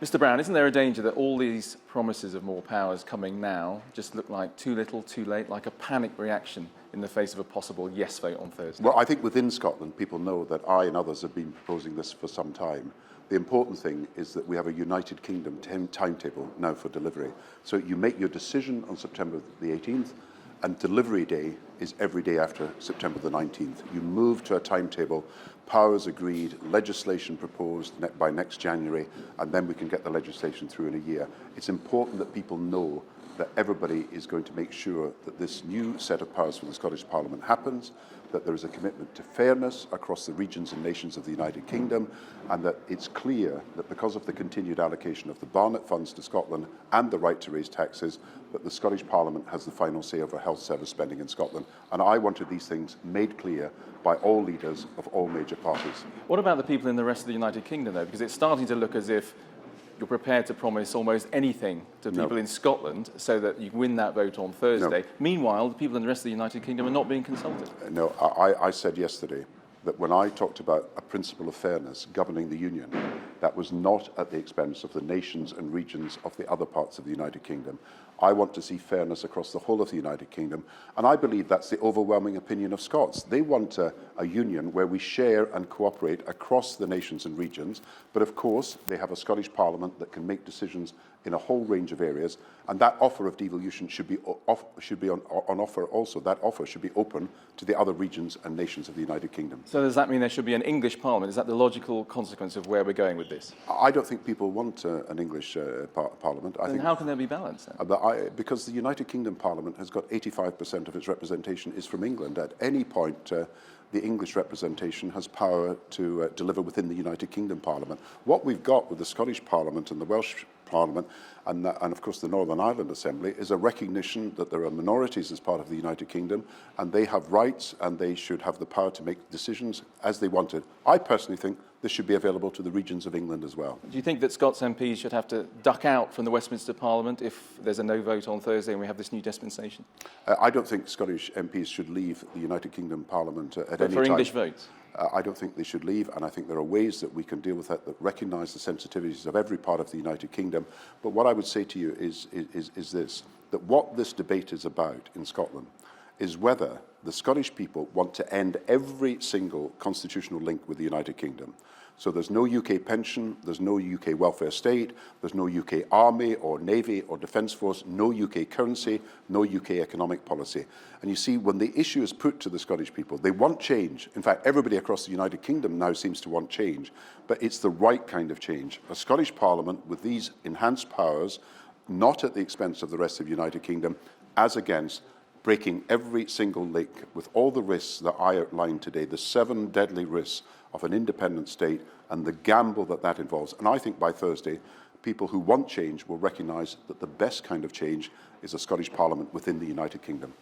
Mr. Brown, isn't there a danger that all these promises of more powers coming now just look like too little, too late, like a panic reaction in the face of a possible yes vote on Thursday? Well, I think within Scotland, people know that I and others have been proposing this for some time. The important thing is that we have a United Kingdom timetable now for delivery. So you make your decision on September the 18th, and delivery day is every day after September the 19th. You move to a timetable, powers agreed, legislation proposed by next January, and then we can get the legislation through in a year. It's important that people know that everybody is going to make sure that this new set of powers from the Scottish Parliament happens, that there is a commitment to fairness across the regions and nations of the United Kingdom, and that it's clear that because of the continued allocation of the Barnett funds to Scotland and the right to raise taxes, that the Scottish Parliament has the final say over health service spending in Scotland. And I wanted these things made clear by all leaders of all major parties. What about the people in the rest of the United Kingdom, though? Because it's starting to look as if you're prepared to promise almost anything to people in Scotland so that you win that vote on Thursday. Meanwhile, the people in the rest of the United Kingdom are not being consulted. No, I said yesterday that when I talked about a principle of fairness governing the Union, that was not at the expense of the nations and regions of the other parts of the United Kingdom. I want to see fairness across the whole of the United Kingdom, and I believe that's the overwhelming opinion of Scots. They want a union where we share and cooperate across the nations and regions, but of course they have a Scottish Parliament that can make decisions in a whole range of areas, and that offer of devolution should be on offer also. That offer should be open to the other regions and nations of the United Kingdom. So does that mean there should be an English Parliament? Is that the logical consequence of where we're going with this? I don't think people want an English Parliament. Then how can there be balance then? Because the United Kingdom Parliament has got 85% of its representation is from England. At any point, the English representation has power to deliver within the United Kingdom Parliament. What we've got with the Scottish Parliament and the Welsh Parliament and of course the Northern Ireland Assembly is a recognition that there are minorities as part of the United Kingdom and they have rights and they should have the power to make decisions as they wanted. I personally think this should be available to the regions of England as well. Do you think that Scots MPs should have to duck out from the Westminster Parliament if there's a no vote on Thursday and we have this new dispensation? I don't think Scottish MPs should leave the United Kingdom Parliament at any time. For English votes? I don't think they should leave, and I think there are ways that we can deal with that recognise the sensitivities of every part of the United Kingdom. But what I would say to you is this, that what this debate is about in Scotland is whether the Scottish people want to end every single constitutional link with the United Kingdom. So there's no UK pension, there's no UK welfare state, there's no UK army or navy or defence force, no UK currency, no UK economic policy. And you see, when the issue is put to the Scottish people, they want change. In fact, everybody across the United Kingdom now seems to want change, but it's the right kind of change. A Scottish Parliament with these enhanced powers, not at the expense of the rest of the United Kingdom, as against breaking every single link with all the risks that I outlined today, the 7 deadly risks of an independent state and the gamble that that involves. And I think by Thursday, people who want change will recognise that the best kind of change is a Scottish Parliament within the United Kingdom.